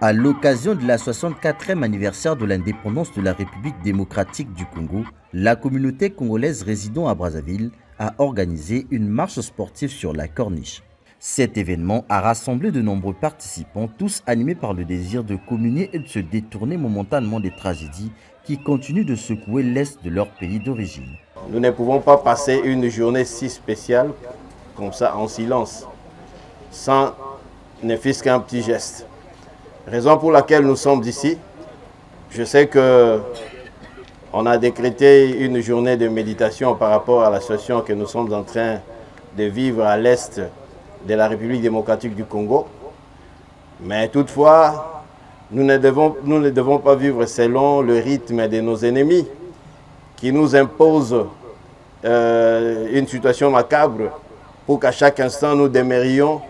À l'occasion de la 64e anniversaire de l'indépendance de la République démocratique du Congo, la communauté congolaise résidant à Brazzaville a organisé une marche sportive sur la Corniche. Cet événement a rassemblé de nombreux participants, tous animés par le désir de communier et de se détourner momentanément des tragédies qui continuent de secouer l'Est de leur pays d'origine. Nous ne pouvons pas passer une journée si spéciale comme ça en silence, sans ne fût-ce qu'un petit geste. Raison pour laquelle nous sommes ici. Je sais que on a décrété une journée de méditation par rapport à la situation que nous sommes en train de vivre à l'est de la République démocratique du Congo. Mais toutefois, nous ne devons pas vivre selon le rythme de nos ennemis qui nous imposent une situation macabre pour qu'à chaque instant nous demeurions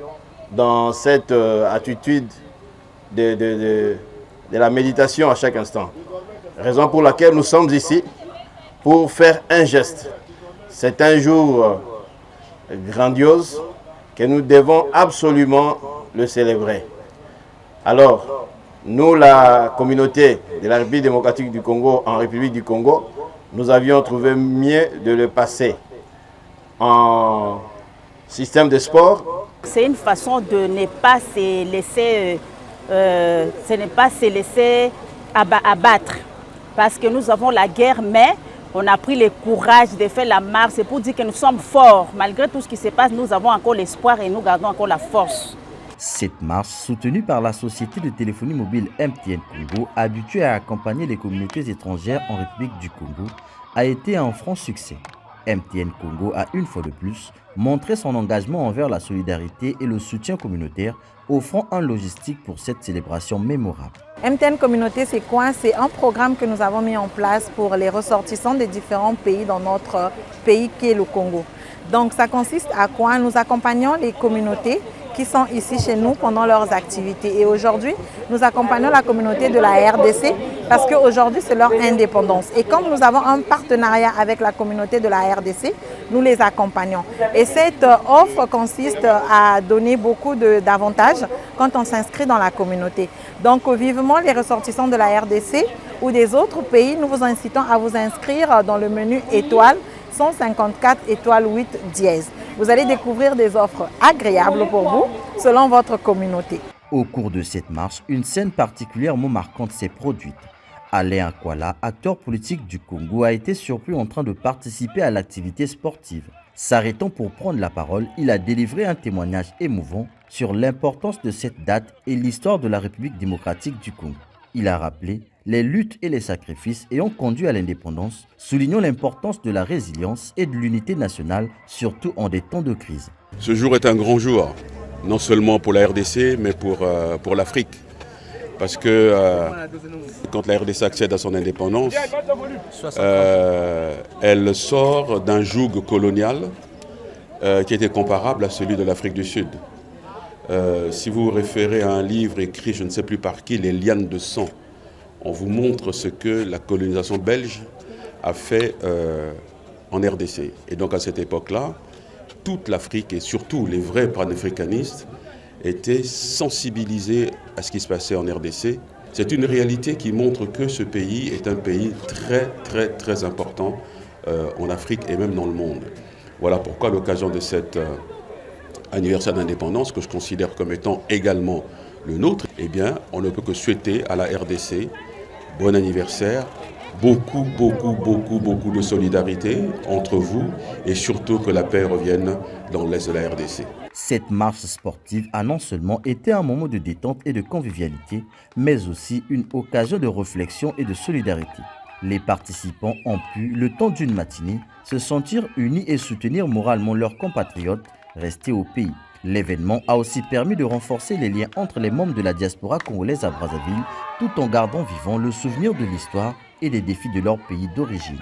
dans cette attitude de la méditation à chaque instant. Raison pour laquelle nous sommes ici pour faire un geste. C'est un jour grandiose que nous devons absolument le célébrer. Alors, nous, la communauté de la République démocratique du Congo en République du Congo, nous avions trouvé mieux de le passer en système de sport. C'est une façon de ne pas se laisser, abattre. Parce que nous avons la guerre, mais on a pris le courage de faire la marche. C'est pour dire que nous sommes forts. Malgré tout ce qui se passe, nous avons encore l'espoir et nous gardons encore la force. Cette marche, soutenue par la société de téléphonie mobile MTN Congo, habituée à accompagner les communautés étrangères en République du Congo, a été un franc succès. MTN Congo a une fois de plus montré son engagement envers la solidarité et le soutien communautaire, offrant un logistique pour cette célébration mémorable. MTN Communauté, c'est quoi? C'est un programme que nous avons mis en place pour les ressortissants des différents pays dans notre pays qui est le Congo. Donc ça consiste à quoi? Nous accompagnons les communautés qui sont ici chez nous pendant leurs activités. Et aujourd'hui, nous accompagnons la communauté de la RDC parce qu'aujourd'hui, c'est leur indépendance. Et comme nous avons un partenariat avec la communauté de la RDC, nous les accompagnons. Et cette offre consiste à donner beaucoup d'avantages quand on s'inscrit dans la communauté. Donc, vivement, les ressortissants de la RDC ou des autres pays, nous vous incitons à vous inscrire dans le menu étoile 154 étoile 8 dièse. Vous allez découvrir des offres agréables pour vous selon votre communauté. Au cours de cette marche, une scène particulièrement marquante s'est produite. Alain Akwala, acteur politique du Congo, a été surpris en train de participer à l'activité sportive. S'arrêtant pour prendre la parole, il a délivré un témoignage émouvant sur l'importance de cette date et l'histoire de la République démocratique du Congo. Il a rappelé les luttes et les sacrifices ayant conduit à l'indépendance, soulignant l'importance de la résilience et de l'unité nationale, surtout en des temps de crise. Ce jour est un grand jour, non seulement pour la RDC, mais pour l'Afrique. Parce que quand la RDC accède à son indépendance, elle sort d'un joug colonial qui était comparable à celui de l'Afrique du Sud. Si vous vous référez à un livre écrit, je ne sais plus par qui, Les lianes de sang, on vous montre ce que la colonisation belge a fait en RDC. Et donc à cette époque-là, toute l'Afrique et surtout les vrais panafricanistes étaient sensibilisés à ce qui se passait en RDC. C'est une réalité qui montre que ce pays est un pays très très très important en Afrique et même dans le monde. Voilà pourquoi à l'occasion de cet anniversaire d'indépendance, que je considère comme étant également le nôtre, eh bien, on ne peut que souhaiter à la RDC bon anniversaire, beaucoup de solidarité entre vous et surtout que la paix revienne dans l'est de la RDC. Cette marche sportive a non seulement été un moment de détente et de convivialité, mais aussi une occasion de réflexion et de solidarité. Les participants ont pu, le temps d'une matinée, se sentir unis et soutenir moralement leurs compatriotes restés au pays. L'événement a aussi permis de renforcer les liens entre les membres de la diaspora congolaise à Brazzaville, tout en gardant vivant le souvenir de l'histoire et des défis de leur pays d'origine.